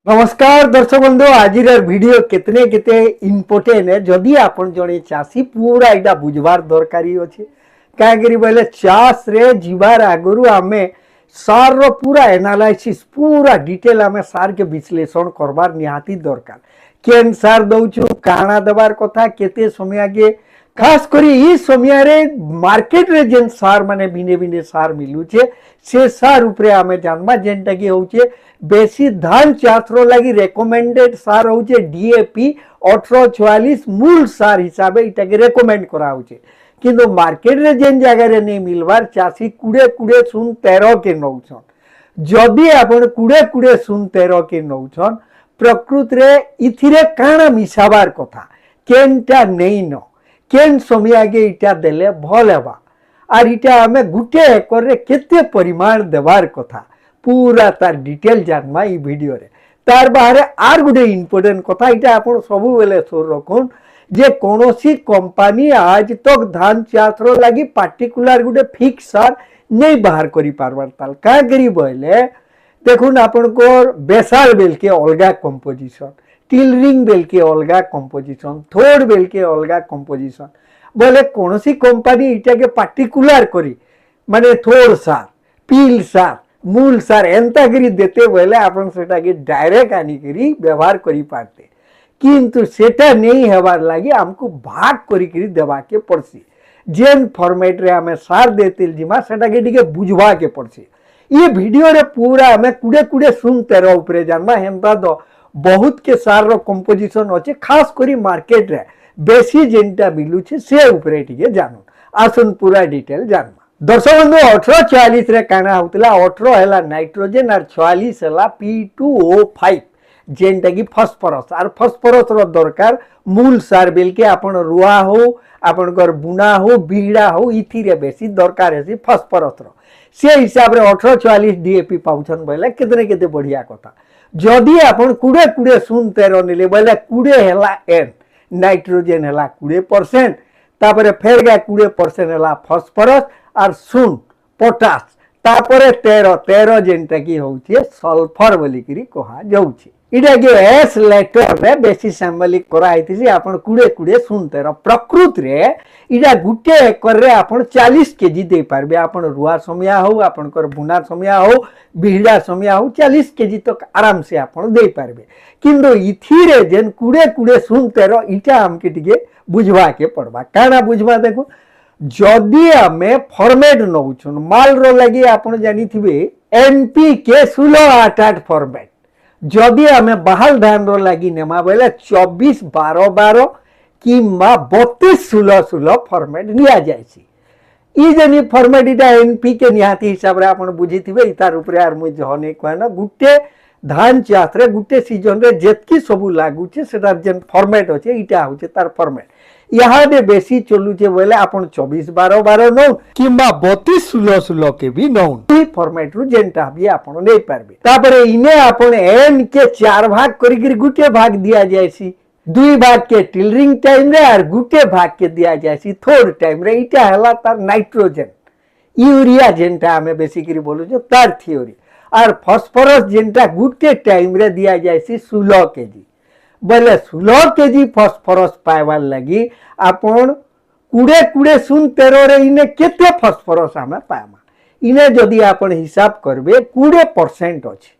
नमस्कार दर्शक बंधु आज वीडियो कितने केते इम्पोर्टेंट है जदि आपण जड़े चाषी पूरा यहाँ बुझबार दरकारी अच्छे कहीं बोले चाष रे जीवार आगु आम सार रो पूरा एनालाइसिस पूरा डिटेल आम सार के विश्लेषण करबार निहाती दरकार केन सार दौचु काना देवार कथा केते समय आगे खास करी ई समय रे मार्केट रे जेन सार माने भिने भिने सार मिलुचे से सार उपरे आमे जानबा जेनटा कि होचे बेसी धान चाष रो लगी रेकमेंडेड सार होचे डीएपी 1844 मूल सार हिसाब इटा के रेकमेंड करा होचे किंतु मार्केट रे जेन जगह रे नहीं मिलवार चासी कुड़े कुड़े सुन 13 के नौछन जदि आपण कुड़े कुड़े सुन 13 के नौछन प्रकृत रे इथिरे काना मिसाबार कथा केनटा नहीं न केन समय आगे इटा देले भल हेबा आर इटा आमे गुटे एकर रे केते परिमाण देवार कथा पूरा तार डिटेल जानमा ई वीडियो रे तार बाहर आर गुटे इम्पोर्टेंट कथा इटा आपण सबु बेले सोर रखुन जे कोनोसी कंपनी आज तक धान चाष रो लागि पार्टिकुलर गुटे फिक्स सार नहीं बाहर करी पारबार ताल का करी बोले देखुन आपण को बेसाल बेल के अलगा कंपोजिशन टिलरिंग बेल के अलगा कंपोजिशन थोड़ बेल के अलगा कंपोजिशन बोले कोनोसी कंपनी इटा के पार्टिकुलर करी माने थोड़ सार पील सार मूल सार एंता करी देते बोले आपण सेटा के डायरेक्ट आनी करी व्यवहार करी पारते किंतु सेटा नहीं हेबार लागि हमको भाग करी करी देवा के पड़सी जेन फॉर्मेट रे हमें सार देते जिमा सेटा के टिके बुझवा के पड़सी ये वीडियो रे पूरा हमें कुडे कुडे सुन 13 ऊपर जानबा हेंता दो बहुत के सार रो कंपोजिशन अच्छे खास करी मार्केट रे बेसी जेनटा मिलू छे से ऊपर टिके जानू आसुन पूरा डिटेल जानबा दर्शक बंधु 1844 रे काना होतला 18 हैला नाइट्रोजन और 44 हैला P2O5 जेनटा की फॉस्फोरस और फॉस्फोरस रो दरकार मूल सार बेल के आपण रुआ हो आपण कर बुना हो बीड़ा हो इथि रे बेसी दरकार है फॉस्फोरस रो से हिसाब रे 1844 डीएपी पाउछन बोले कितने केते बढ़िया कथा जदि आपण कुडे कुडे सुन 13 नेले बोले कुडे हैला एन नाइट्रोजन हैला 20% तापरे फेर गा 20% हैला फॉस्फोरस और सुन पोटास तापरे 13 जेनटा की होउछे सल्फर बोली करी कहा जाउछे इटा के एस लेटर रे बेसी सिंबलिक करा आइतिसी आपण कुडे कुडे सुन 13 प्रकृत रे इटा गुटे एकर रे आपण 40 केजी दे पारबे आपण रुआ समया हो आपण कर बुना समया हो बिहड़ा समया हो 40 केजी तक आराम से आपण दे पारबे किंतु इथि रे जेन कुडे कुडे सुन 13 इटा हमके टिके बुझवा के पड़बा काना बुझवा देखो जदि आमे फॉर्मेट नौछन माल रो लगी आपण जानी थिबे एनपीके 16-8 फॉर्मेट जदि आमे बहाल धान रो लगी नेमा बोले 24-12-12 कि 32-16-16 फॉर्मेट निया जायसी ई जनी फॉर्मेट इटा एनपीके निहाती हिसाब रे आपण बुझी थिबे इतार ऊपर यार मु जहने कहना गुटे धान चाष रे गुटे सीजन रे जेतकी सबु लागू छे सेटा जेन फॉर्मेट होचे इटा होचे तार फॉर्मेट यहाँ दे बेसी चलुचे बोले आपण 24-12-12 नौ किंबा 32-16-16 के भी नौ ई फॉर्मेट रु जेनटा भी आपण नै पारबे तापरे इने आपण एन के 4 भाग करी करी गुटे भाग दिया जायसी 2 भाग के टिलरिंग टाइम रे और गुटे भाग के दिया जायसी थोड़ टाइम रे इटा हला तार नाइट्रोजन यूरिया जेनटा हमें बेसिकली बोलु जो तार थ्योरी और फास्फोरस जेनटा गुटे टाइम रे दिया जायसी 16 केजी बोले 16 केजी फॉस्फोरस पाइबार लगी आपण कुड़े कुड़े सुन 13 रे इने केते फॉस्फोरस हमें पाइमा इने जदि आपण हिसाब करबे 20% अछि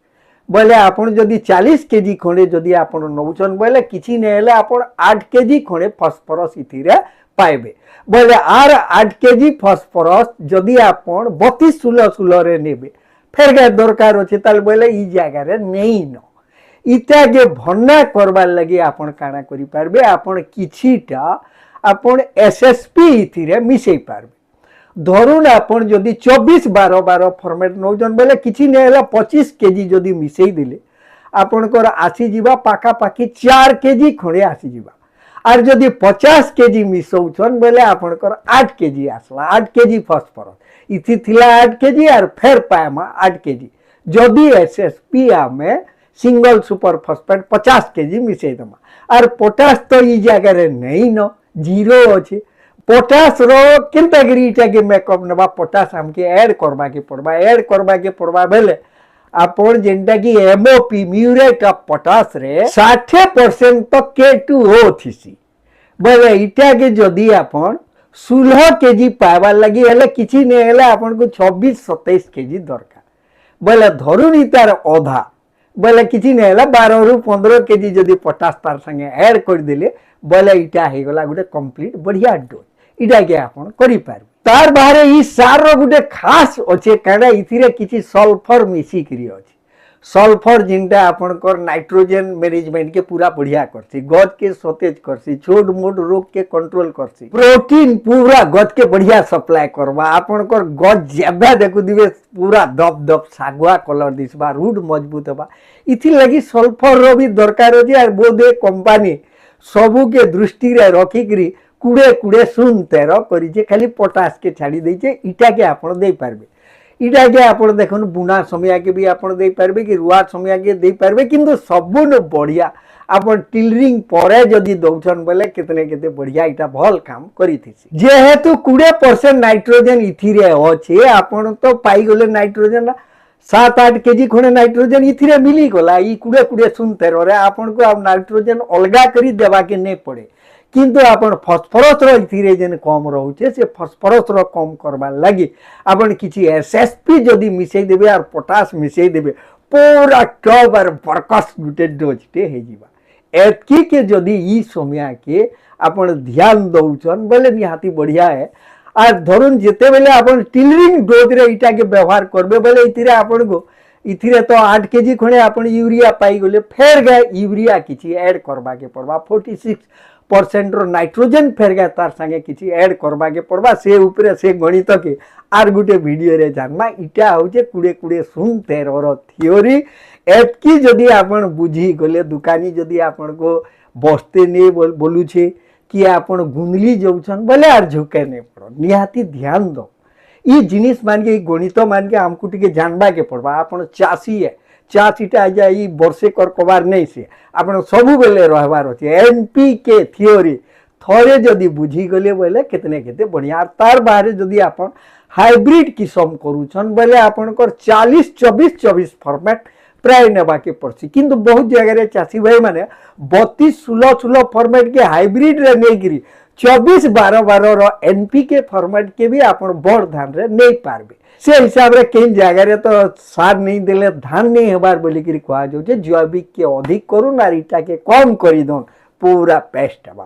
बोले आपण जदि 40 केजी खंडे जदि आपण नौचन बोले किछि नै हेले आपण 8 केजी खंडे फॉस्फोरस इथि रे पाइबे बोले आर 8 केजी फॉस्फोरस जदि आपण 32-16-16 रे नेबे फेर गे दरकार अछि ताल बोले ई जगह रे नै न इटा के भन्ना करबार लगी आपण काना करि पारबे आपण किछिटा आपण एसएसपी इथि रे मिसै पारबे धरुन आपण जदि 24-12-12 फॉर्मेट नौजन बोले किछि नै हला 25 केजी जदि मिसै दिले आपण कर आसी जीवा पाका पाकी 4 केजी खणे आसी जीवा आर जदि 50 केजी मिसौछन बोले आपण कर 8 केजी आसला 8 केजी फॉस्फोरस इथि थिला 8 केजी आर फेर पाएमा 8 केजी जदि एसएसपी आमे सिंगल सुपर फॉस्फेट 50 केजी मिसई दमा और पोटास तो ई जगह रे नहीं न जीरो अछि पोटास रो केनता गिरीटा के मेकअप नबा पोटास हमके ऐड करबा के पड़बा बेले आपण जेनटा कि एमओपी म्यूरेट ऑफ पोटास रे 60% तो K2O थिसी बोले इटा के जदि आपण 16 केजी पाइबार लगी हेले किछि ने हेले आपण को 26-27 केजी दरकार बोले धरुनी तार अधा बोले किछि ने हेले 12 रु 15 केजी जदि पोटास तार संगे ऐड कर देले बोले इटा हे गला गुटे कंप्लीट बढ़िया डोज इटा के आपण करि पारबे तार बाहरे ई सार रो गुटे खास अछि काना इथिरे किछि सल्फर मिसी करी अछि सल्फर जिनटा आपनकर नाइट्रोजन मैनेजमेंट के पूरा बढ़िया करसी गद के सतेज करसी छोट मोट रोग के कंट्रोल करसी प्रोटीन पूरा गद के बढ़िया सप्लाई करबा आपनकर गद जेबा देखु दिबे पूरा दब दब सागुआ कलर दिसबा रूट मजबूत होबा इथि लगी सल्फर रो भी दरकार अछि और बोधे कंपनी सबु के दृष्टि रे रखी करी कुड़े कुड़े 0.13 करी जे खाली पोटास के छाड़ी दै जे इटा के आपण दे पारबे इटा के आपण देखन बुना समय के भी आपण दे पारबे कि रुआ समय के दे पारबे किंतु सबुन बढ़िया आपण टिलरिंग परे जदी दउछन बोले कितने केते बढ़िया इटा भल काम करिथिसी जेहेतु 20% नाइट्रोजन इथिरे अछि आपण तो पाई गले नाइट्रोजन 7-8 केजी खणे नाइट्रोजन इथिरे मिली गला ई कुड़े कुड़े 0.13 रे आपण को अब नाइट्रोजन अलगा करी देबा के नै पड़े किंतु आपण फॉस्फोरस रो इथिरे जेन कम रहउचे से फॉस्फोरस रो कम करबा लागि आपण किछि एसएसपी जदी मिसै देबे और पोटास मिसै देबे पूरा टॉप और बरकस गुटे डोज ते हे जीवा एतकी के जदी ई समय के आपण ध्यान दउछन बोले निहाती बढ़िया है और धरुन जेते बेले आपण टिलरिंग डोज रे इटा के व्यवहार करबे बोले इथिरे आपण को इथिरे तो 8 केजी खणे आपण यूरिया पाई गले फेर गए यूरिया किछि ऐड करबा के पड़बा 46% रो नाइट्रोजन फेर गए तार संगे किछि ऐड करबा के पड़बा से ऊपर से गणित के आर गुटे वीडियो रे जानबा इटा होचे कुड़े कुड़े 0.13 रो थ्योरी एतकी जदी आपण बुझी गले दुकानी जदी आपण को बसते ने बोलू छे कि आपण गुंदली जाउछन बोले आर झुके ने पड़ो निहाती ध्यान दो ई जिनिस मान के गणित मान के हमकु टिके जानबा के पड़बा आपण चासी है चासीटा जा ई वर्षे कर कबार नहीं से आपण सबु बेले रहबार अछि एनपीके थ्योरी थोड़े जदी बुझी गले बोले कितने केते बढ़िया तार बाहर जदी आपण हाइब्रिड किसम करूछन बोले आपण कर 40-24-24 फॉर्मेट प्राय नेबा के पड़सी किंतु बहुत जगह रे चासी भाई माने 32-16 फॉर्मेट के हाइब्रिड रे नै गिरी 24-12 रो एनपीके फॉर्मेट के भी आपण बड़ धान रे नै पारबे से हिसाब रे केन जगह रे तो सार नहीं देले धान नहीं हेबार बोली करी कहा जो जैविक के अधिक करू ना इटा के कम करी दोन पूरा पेस्ट बा